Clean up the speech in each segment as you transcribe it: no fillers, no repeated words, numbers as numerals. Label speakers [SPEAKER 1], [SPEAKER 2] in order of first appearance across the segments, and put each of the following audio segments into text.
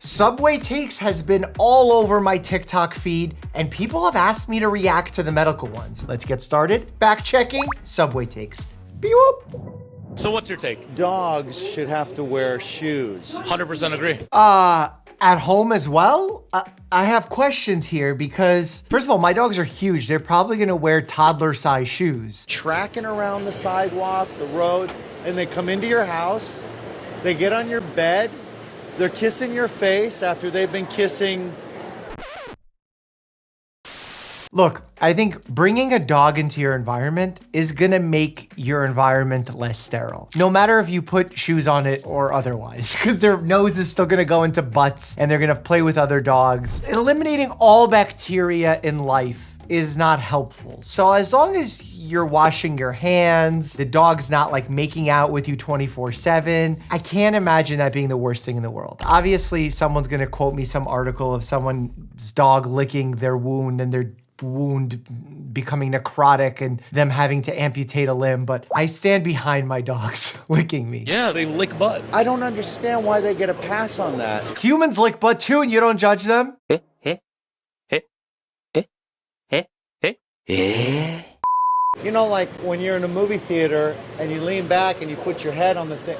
[SPEAKER 1] Subway Takes has been all over my TikTok feed, and people have asked me to react to the medical ones. Let's get started. Back checking Subway Takes. Beep-whoop.
[SPEAKER 2] So what's your take?
[SPEAKER 3] Dogs should have to wear shoes.
[SPEAKER 2] 100% agree.
[SPEAKER 1] At home as well? I have questions here because, first of all, my dogs are huge. They're probably gonna wear toddler-sized shoes.
[SPEAKER 3] Tracking around the sidewalk, the roads, and they come into your house, they get on your bed, they're kissing your face after they've been kissing.
[SPEAKER 1] Look, I think bringing a dog into your environment is gonna make your environment less sterile. No matter if you put shoes on it or otherwise, because their nose is still gonna go into butts and they're gonna play with other dogs. Eliminating all bacteria in life is not helpful. So as long as you're washing your hands, the dog's not like making out with you 24/7, I can't imagine that being the worst thing in the world. Obviously, someone's gonna quote me some article of someone's dog licking their wound and their wound becoming necrotic and them having to amputate a limb, but I stand behind my dogs licking me.
[SPEAKER 2] Yeah, they lick butt.
[SPEAKER 3] I don't understand why they get a pass on that.
[SPEAKER 1] Humans lick butt too and you don't judge them?
[SPEAKER 3] You know, like when you're in a movie theater and you lean back and you put your head on the thing,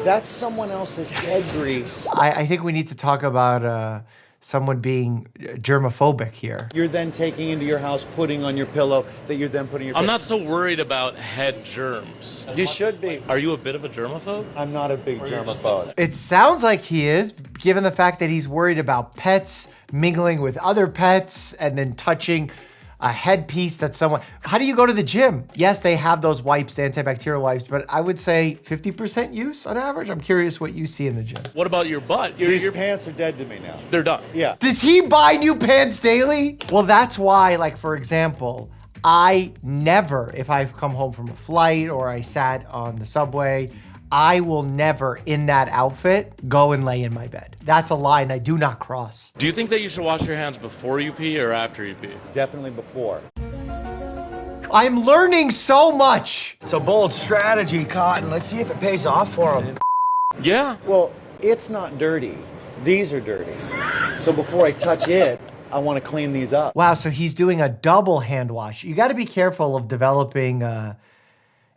[SPEAKER 3] that's someone else's head grease.
[SPEAKER 1] I think we need to talk about someone being germophobic here.
[SPEAKER 3] You're then taking into your house, putting on your pillow that you're then putting your
[SPEAKER 2] I'm
[SPEAKER 3] face.
[SPEAKER 2] not so worried about head germs.
[SPEAKER 3] You should be.
[SPEAKER 2] Are you a bit of a germaphobe?
[SPEAKER 3] I'm not a big germaphobe.
[SPEAKER 1] It sounds like he is, given the fact that he's worried about pets mingling with other pets and then touching a headpiece that someone... How do you go to the gym? Yes, they have those wipes, the antibacterial wipes, but I would say 50% use on average. I'm curious what you see in the gym.
[SPEAKER 2] What about your butt?
[SPEAKER 3] These pants are dead to me now.
[SPEAKER 2] They're done.
[SPEAKER 3] Yeah.
[SPEAKER 1] Does he buy new pants daily? Well, that's why, like, for example, I never, if I've come home from a flight or I sat on the subway, I will never, in that outfit, go and lay in my bed. That's a line I do not cross.
[SPEAKER 2] Do you think that you should wash your hands before you pee or after you pee?
[SPEAKER 3] Definitely before.
[SPEAKER 1] I'm learning so much.
[SPEAKER 4] It's a bold strategy, Cotton. Let's see if it pays off for him.
[SPEAKER 2] Yeah.
[SPEAKER 3] Well, it's not dirty. These are dirty. So before I touch it, I want to clean these up.
[SPEAKER 1] Wow, so he's doing a double hand wash. You gotta be careful of developing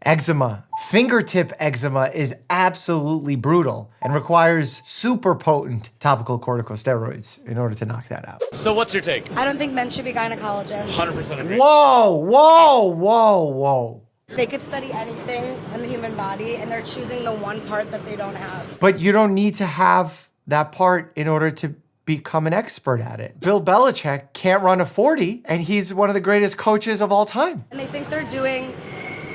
[SPEAKER 1] eczema. Fingertip eczema is absolutely brutal and requires super potent topical corticosteroids in order to knock that out.
[SPEAKER 2] So what's your take?
[SPEAKER 5] I don't think men should be gynecologists.
[SPEAKER 2] 100% agree.
[SPEAKER 1] Whoa, whoa, whoa, whoa.
[SPEAKER 5] They could study anything in the human body, and they're choosing the one part that they don't have.
[SPEAKER 1] But you don't need to have that part in order to become an expert at it. Bill Belichick can't run a 40, and he's one of the greatest coaches of all time.
[SPEAKER 5] And they think they're doing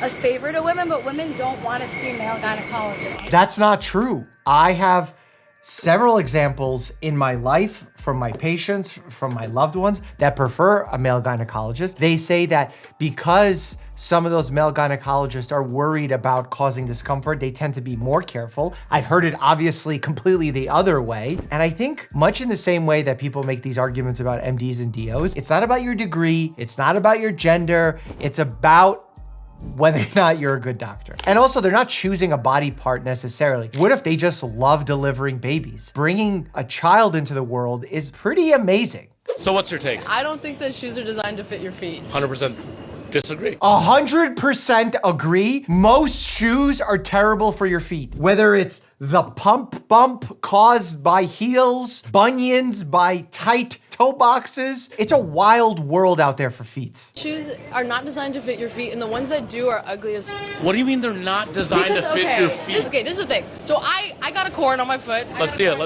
[SPEAKER 5] a favor to women, but women don't want to see male gynecologists.
[SPEAKER 1] That's not true. I have several examples in my life from my patients, from my loved ones that prefer a male gynecologist. They say that because some of those male gynecologists are worried about causing discomfort, they tend to be more careful. I've heard it obviously completely the other way. And I think much in the same way that people make these arguments about MDs and DOs, it's not about your degree, it's not about your gender, it's about whether or not you're a good doctor. And also, they're not choosing a body part necessarily. What if they just love delivering babies? Bringing a child into the world is pretty amazing.
[SPEAKER 2] So what's your take?
[SPEAKER 6] I don't think that shoes are designed to fit your feet.
[SPEAKER 2] 100% disagree.
[SPEAKER 1] 100% agree. Most shoes are terrible for your feet. Whether it's the pump bump caused by heels, bunions by tight toe boxes. It's a wild world out there for feet.
[SPEAKER 6] Shoes are not designed to fit your feet, and the ones that do are ugly as
[SPEAKER 2] What do you mean they're not designed to fit your feet?
[SPEAKER 6] This is the thing. So I got a corn on my foot.
[SPEAKER 2] Let's see it.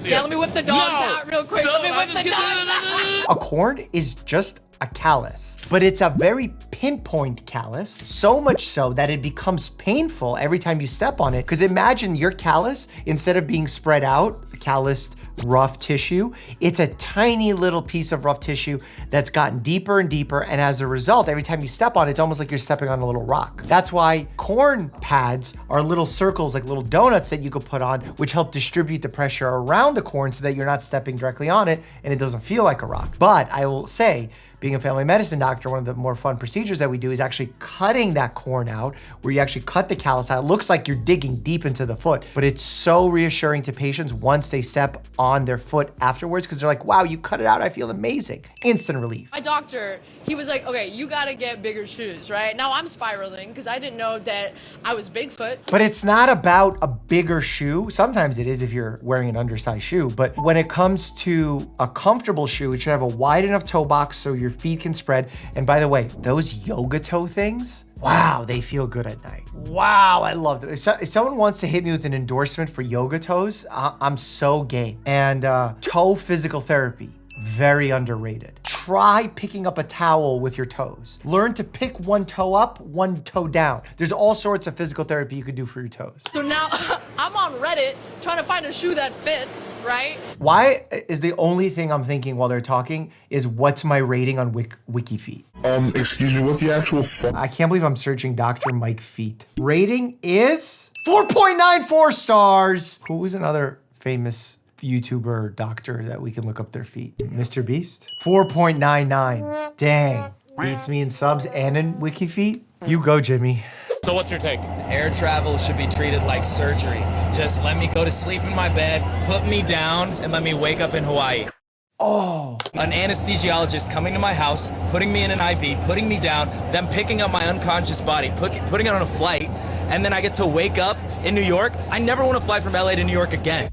[SPEAKER 6] Yeah, let me whip the dogs out real quick. Let me whip the dogs out.
[SPEAKER 1] A corn is just a callus, but it's a very pinpoint callus, so much so that it becomes painful every time you step on it. Because imagine your callus, instead of being spread out, calloused rough tissue, it's a tiny little piece of rough tissue that's gotten deeper and deeper, and as a result, every time you step on it, it's almost like you're stepping on a little rock. That's why corn pads are little circles, like little donuts that you could put on, which help distribute the pressure around the corn so that you're not stepping directly on it and it doesn't feel like a rock. But I will say, being a family medicine doctor, one of the more fun procedures that we do is actually cutting that corn out, where you actually cut the callus out. It looks like you're digging deep into the foot, but it's so reassuring to patients once they step on their foot afterwards, because they're like, wow, you cut it out, I feel amazing. Instant relief.
[SPEAKER 6] My doctor, he was like, okay, you gotta get bigger shoes, right? Now I'm spiraling because I didn't know that I was Bigfoot.
[SPEAKER 1] But it's not about a bigger shoe. Sometimes it is if you're wearing an undersized shoe, but when it comes to a comfortable shoe, it should have a wide enough toe box so your feet can spread. And by the way, those yoga toe things, wow, they feel good at night. Wow, I love them. If someone wants to hit me with an endorsement for yoga toes, I'm so game. And toe physical therapy, very underrated. Try picking up a towel with your toes. Learn to pick one toe up, one toe down. There's all sorts of physical therapy you could do for your toes.
[SPEAKER 6] So now I'm on Reddit trying to find a shoe that fits, right?
[SPEAKER 1] Why is the only thing I'm thinking while they're talking is what's my rating on WikiFeet?
[SPEAKER 7] Excuse me, what the actual
[SPEAKER 1] I can't believe I'm searching Dr. Mike Feet. Rating is 4.94 stars. Who is another famous YouTuber or doctor that we can look up their feet? Mr. Beast? 4.99. Dang. Beats me in subs and in WikiFeet. You go, Jimmy.
[SPEAKER 2] So what's your take?
[SPEAKER 8] Air travel should be treated like surgery. Just let me go to sleep in my bed, put me down, and let me wake up in Hawaii.
[SPEAKER 1] Oh.
[SPEAKER 8] An anesthesiologist coming to my house, putting me in an IV, putting me down, then picking up my unconscious body, putting it on a flight, and then I get to wake up in New York. I never want to fly from LA to New York again.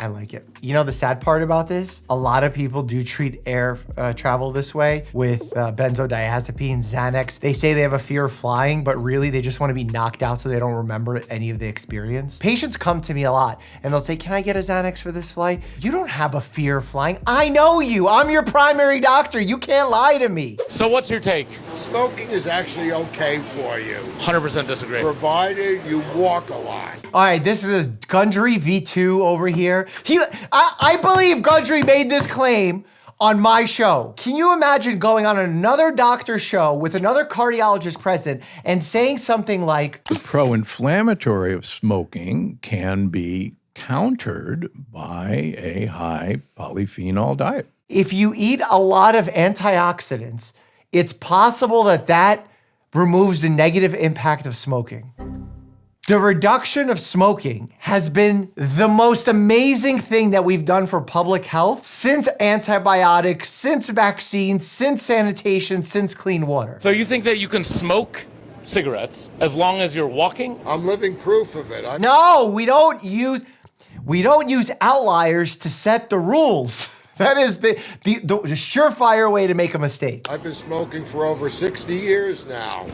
[SPEAKER 1] I like it. You know the sad part about this? A lot of people do treat air travel this way with benzodiazepine, Xanax. They say they have a fear of flying, but really they just want to be knocked out so they don't remember any of the experience. Patients come to me a lot and they'll say, can I get a Xanax for this flight? You don't have a fear of flying. I know you. I'm your primary doctor. You can't lie to me.
[SPEAKER 2] So what's your take?
[SPEAKER 9] Smoking is actually okay for you,
[SPEAKER 2] 100% disagree.
[SPEAKER 9] provided you walk a lot.
[SPEAKER 1] All right, this is Gundry V2 over here. I believe Gundry made this claim on my show. Can you imagine going on another doctor's show with another cardiologist present and saying something like,
[SPEAKER 10] the pro-inflammatory of smoking can be countered by a high polyphenol diet?
[SPEAKER 1] if you eat a lot of antioxidants, it's possible that removes the negative impact of smoking. The reduction of smoking has been the most amazing thing that we've done for public health since antibiotics, since vaccines, since sanitation, since clean water.
[SPEAKER 2] So you think that you can smoke cigarettes as long as you're walking?
[SPEAKER 9] I'm living proof of it.
[SPEAKER 1] No, we don't use outliers to set the rules. That is the surefire way to make a mistake.
[SPEAKER 9] I've been smoking for over 60 years now.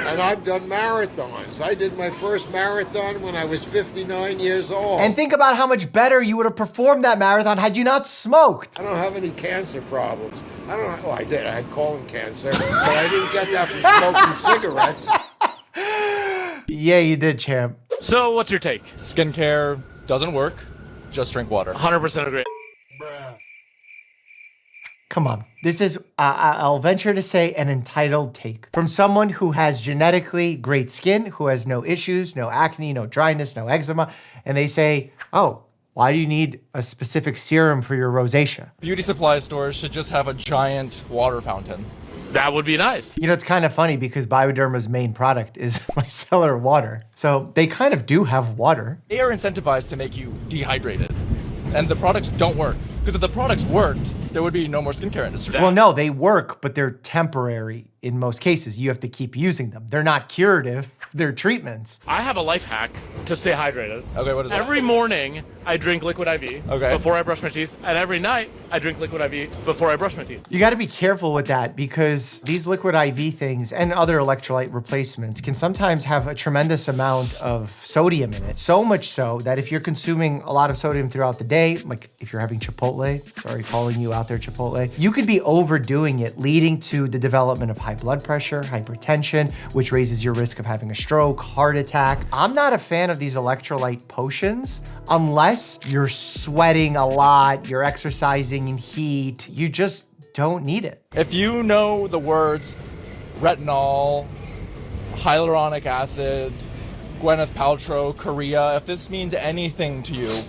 [SPEAKER 9] And I've done marathons. I did my first marathon when I was 59 years old.
[SPEAKER 1] And think about how much better you would have performed that marathon had you not smoked.
[SPEAKER 9] I don't have any cancer problems. I did. I had colon cancer, but I didn't get that from smoking cigarettes.
[SPEAKER 1] Yeah, you did, champ.
[SPEAKER 2] So what's your take?
[SPEAKER 11] Skincare doesn't work. Just drink water.
[SPEAKER 2] 100% agree.
[SPEAKER 1] Come on. This is, I'll venture to say, an entitled take from someone who has genetically great skin, who has no issues, no acne, no dryness, no eczema. And they say, oh, why do you need a specific serum for your rosacea?
[SPEAKER 11] Beauty supply stores should just have a giant water fountain.
[SPEAKER 2] That would be nice.
[SPEAKER 1] You know, it's kind of funny because Bioderma's main product is micellar water. So they kind of do have water.
[SPEAKER 11] They are incentivized to make you dehydrated. And the products don't work. Because if the products worked, there would be no more skincare industry.
[SPEAKER 1] Well, no, they work, but they're temporary in most cases. You have to keep using them. They're not curative. They're treatments.
[SPEAKER 2] I have a life hack to stay hydrated.
[SPEAKER 11] Okay, what is that?
[SPEAKER 2] Every morning, I drink liquid IV before I brush my teeth. And every night, I drink liquid IV before I brush my teeth.
[SPEAKER 1] You got to be careful with that because these liquid IV things and other electrolyte replacements can sometimes have a tremendous amount of sodium in it. So much so that if you're consuming a lot of sodium throughout the day, like if you're having Chipotle, sorry, calling you out there, Chipotle, you could be overdoing it, leading to the development of high blood pressure, hypertension, which raises your risk of having a stroke, heart attack. I'm not a fan of these electrolyte potions unless you're sweating a lot, you're exercising in heat, you just don't need it.
[SPEAKER 11] If you know the words retinol, hyaluronic acid, Gwyneth Paltrow, Korea, if this means anything to you,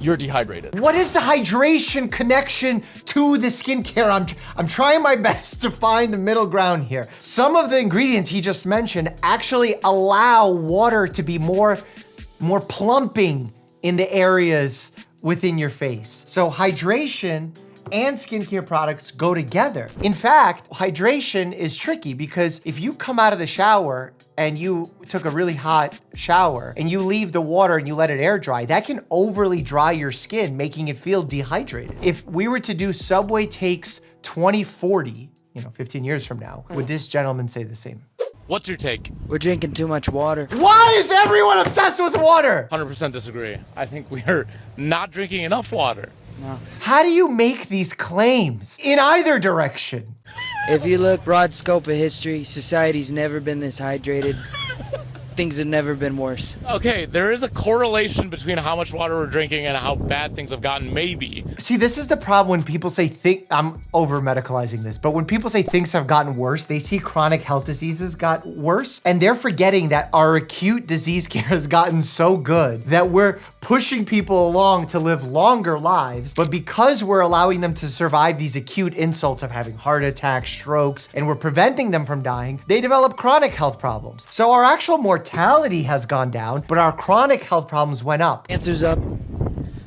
[SPEAKER 11] you're dehydrated.
[SPEAKER 1] What is the hydration connection to the skincare? I'm trying my best to find the middle ground here. Some of the ingredients he just mentioned actually allow water to be more plumping in the areas within your face. So hydration and skincare products go together. In fact, hydration is tricky because if you come out of the shower and you took a really hot shower and you leave the water and you let it air dry, that can overly dry your skin, making it feel dehydrated. If we were to do Subway Takes 2040, 15 years from now, would this gentleman say the same?
[SPEAKER 2] What's your take?
[SPEAKER 12] We're drinking too much water.
[SPEAKER 1] Why is everyone obsessed with water?
[SPEAKER 2] 100% disagree. I think we are not drinking enough water.
[SPEAKER 12] No.
[SPEAKER 1] How do you make these claims in either direction?
[SPEAKER 12] If you look broad scope of history, society's never been this hydrated. Things have never been worse.
[SPEAKER 2] Okay, there is a correlation between how much water we're drinking and how bad things have gotten, maybe.
[SPEAKER 1] See, this is the problem when people say I'm over medicalizing this, but when people say things have gotten worse, they see chronic health diseases got worse, and they're forgetting that our acute disease care has gotten so good that we're pushing people along to live longer lives, but because we're allowing them to survive these acute insults of having heart attacks, strokes, and we're preventing them from dying, they develop chronic health problems. So our actual mortality has gone down, but our chronic health problems went up.
[SPEAKER 12] Cancer's up.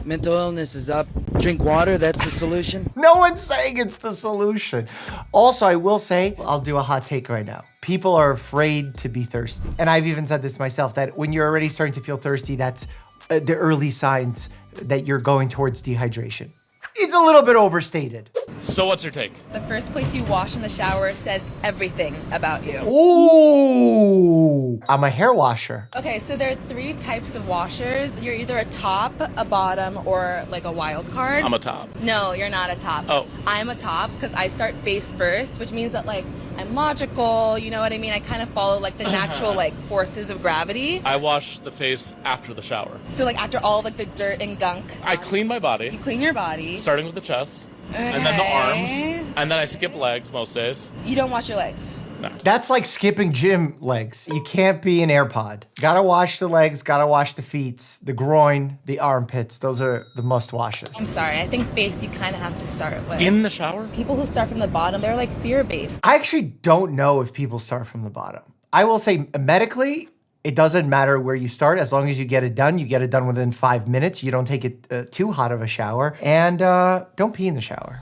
[SPEAKER 12] Mental illness is up. Drink water, that's the solution.
[SPEAKER 1] No one's saying it's the solution. Also, I will say, I'll do a hot take right now. People are afraid to be thirsty. And I've even said this myself, that when you're already starting to feel thirsty, that's the early signs that you're going towards dehydration. It's a little bit overstated.
[SPEAKER 2] So what's your take?
[SPEAKER 5] The first place you wash in the shower says everything about you.
[SPEAKER 1] Ooh, I'm a hair washer.
[SPEAKER 5] Okay, so there are 3 types of washers. You're either a top, a bottom, or like a wild card.
[SPEAKER 2] I'm a top.
[SPEAKER 5] No, you're not a top.
[SPEAKER 2] Oh.
[SPEAKER 5] I'm a top because I start face first, which means that I'm logical, you know what I mean? I kind of follow the natural forces of gravity.
[SPEAKER 2] I wash the face after the shower.
[SPEAKER 5] So after all the dirt and gunk.
[SPEAKER 2] I clean my body.
[SPEAKER 5] You clean your body.
[SPEAKER 2] Starting with the chest, and then the arms, and then I skip legs most days.
[SPEAKER 5] You don't wash your legs.
[SPEAKER 2] No.
[SPEAKER 1] That's like skipping gym legs. You can't be an AirPod. Gotta wash the legs, gotta wash the feet, the groin, the armpits. Those are the must washes.
[SPEAKER 5] I'm sorry, I think face you kind of have to start with.
[SPEAKER 2] In the shower?
[SPEAKER 5] People who start from the bottom, they're fear-based.
[SPEAKER 1] I actually don't know if people start from the bottom. I will say medically, it doesn't matter where you start. As long as you get it done within 5 minutes. You don't take it too hot of a shower. And don't pee in the shower.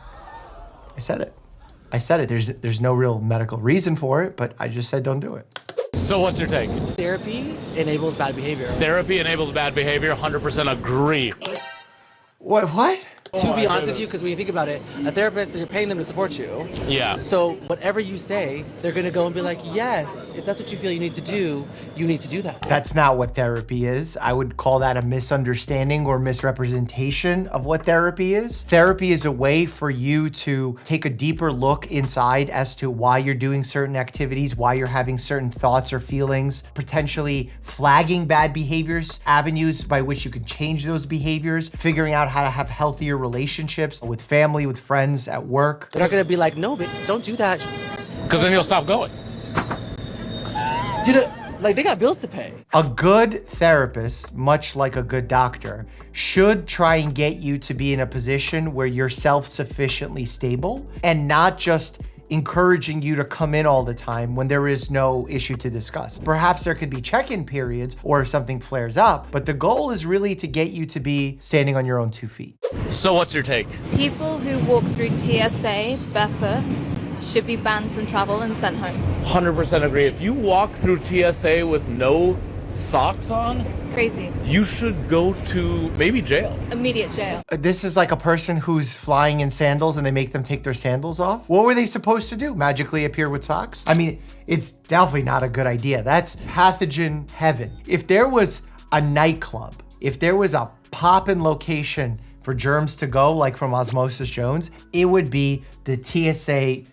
[SPEAKER 1] I said it. There's no real medical reason for it, but I just said don't do it.
[SPEAKER 2] So what's your take?
[SPEAKER 13] Therapy enables bad behavior.
[SPEAKER 2] Therapy enables bad behavior, 100% agree.
[SPEAKER 1] What?
[SPEAKER 13] To be honest with you, because when you think about it, a therapist, you're paying them to support you.
[SPEAKER 2] Yeah.
[SPEAKER 13] So whatever you say, they're going to go and be like, yes, if that's what you feel you need to do that.
[SPEAKER 1] That's not what therapy is. I would call that a misunderstanding or misrepresentation of what therapy is. Therapy is a way for you to take a deeper look inside as to why you're doing certain activities, why you're having certain thoughts or feelings, potentially flagging bad behaviors, avenues by which you can change those behaviors, figuring out how to have healthier relationships with family, with friends, at work.
[SPEAKER 13] They're not going to be like, no, but don't do that.
[SPEAKER 2] Because then you'll stop going.
[SPEAKER 13] Dude, they got bills to pay.
[SPEAKER 1] A good therapist, much like a good doctor, should try and get you to be in a position where you're self-sufficiently stable and not just encouraging you to come in all the time when there is no issue to discuss. Perhaps there could be check-in periods or if something flares up, but the goal is really to get you to be standing on your own 2 feet.
[SPEAKER 2] So what's your take?
[SPEAKER 14] People who walk through TSA barefoot should be banned from travel and sent home.
[SPEAKER 2] 100% agree. If you walk through TSA with no socks on,
[SPEAKER 14] crazy.
[SPEAKER 2] You should go to maybe jail.
[SPEAKER 14] Immediate jail.
[SPEAKER 1] This is like a person who's flying in sandals and they make them take their sandals off. What were they supposed to do? Magically appear with socks? I mean, it's definitely not a good idea. That's pathogen heaven. If there was a nightclub, if there was a pop-in location for germs to go, like from Osmosis Jones, it would be the TSA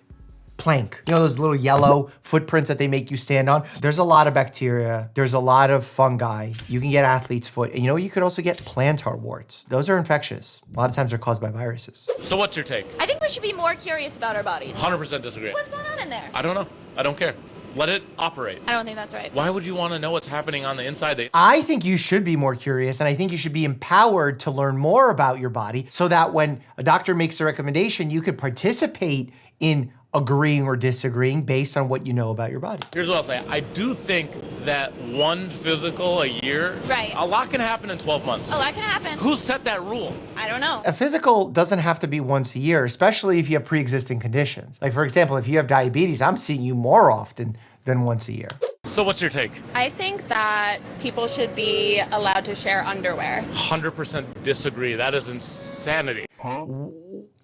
[SPEAKER 1] plank. You know those little yellow footprints that they make you stand on? There's a lot of bacteria. There's a lot of fungi. You can get athlete's foot. And you know, you could also get plantar warts. Those are infectious. A lot of times they're caused by viruses.
[SPEAKER 2] So what's your take?
[SPEAKER 15] I think we should be more curious about our bodies.
[SPEAKER 2] 100% disagree.
[SPEAKER 15] What's going on in there?
[SPEAKER 2] I don't know. I don't care. Let it operate.
[SPEAKER 14] I don't think that's right.
[SPEAKER 2] Why would you want to know what's happening on the inside?
[SPEAKER 1] I think you should be more curious, and I think you should be empowered to learn more about your body so that when a doctor makes a recommendation, you could participate in agreeing or disagreeing based on what you know about your body.
[SPEAKER 2] Here's what I'll say. I do think that one physical a year,
[SPEAKER 14] Right.
[SPEAKER 2] a lot can happen in 12 months.
[SPEAKER 14] A lot can happen.
[SPEAKER 2] Who set that rule?
[SPEAKER 14] I don't know.
[SPEAKER 1] A physical doesn't have to be once a year, especially if you have pre-existing conditions. Like for example, if you have diabetes, I'm seeing you more often than once a year.
[SPEAKER 2] So what's your take?
[SPEAKER 5] I think that people should be allowed to share underwear.
[SPEAKER 2] 100% disagree. That is insanity.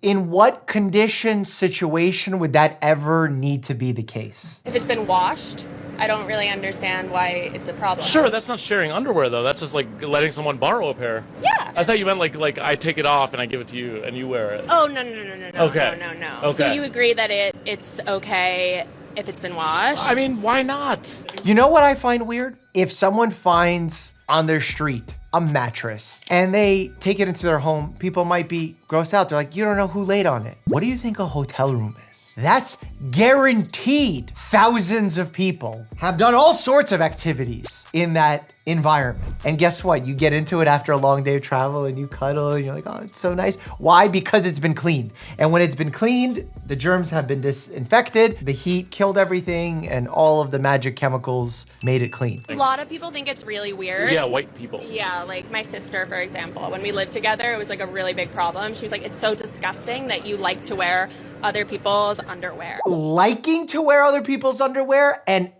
[SPEAKER 1] In what condition, situation would that ever need to be the case?
[SPEAKER 5] If it's been washed, I don't really understand why it's a problem.
[SPEAKER 2] Sure, that's not sharing underwear though. That's just like letting someone borrow a pair.
[SPEAKER 5] Yeah.
[SPEAKER 2] I thought you meant like I take it off and I give it to you and you wear it.
[SPEAKER 5] Oh, no.
[SPEAKER 2] Okay.
[SPEAKER 5] No.
[SPEAKER 2] Okay.
[SPEAKER 5] So you agree that it's okay if it's been washed?
[SPEAKER 2] I mean, why not?
[SPEAKER 1] You know what I find weird? If someone finds on their street a mattress and they take it into their home, people might be grossed out. They're like, you don't know who laid on it. What do you think a hotel room is? That's guaranteed. Thousands of people have done all sorts of activities in that environment. And guess what? You get into it after a long day of travel and you cuddle and you're like, oh, it's so nice. Why? Because it's been cleaned. And when it's been cleaned, the germs have been disinfected, the heat killed everything, and all of the magic chemicals made it clean.
[SPEAKER 5] A lot of people think it's really weird.
[SPEAKER 2] Yeah, white people.
[SPEAKER 5] Yeah, like my sister, for example, when we lived together, it was like a really big problem. She was like, it's so disgusting that you like to wear other people's underwear.
[SPEAKER 1] Liking to wear other people's underwear and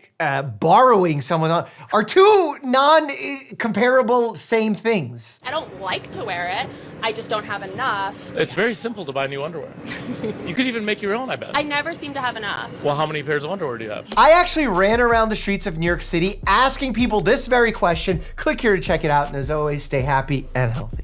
[SPEAKER 1] borrowing someone are two non-comparable same things.
[SPEAKER 5] I don't like to wear it. I just don't have enough.
[SPEAKER 2] It's very simple to buy new underwear. You could even make your own, I bet.
[SPEAKER 5] I never seem to have enough.
[SPEAKER 2] Well, how many pairs of underwear do you have?
[SPEAKER 1] I actually ran around the streets of New York City asking people this very question. Click here to check it out. And as always, stay happy and healthy.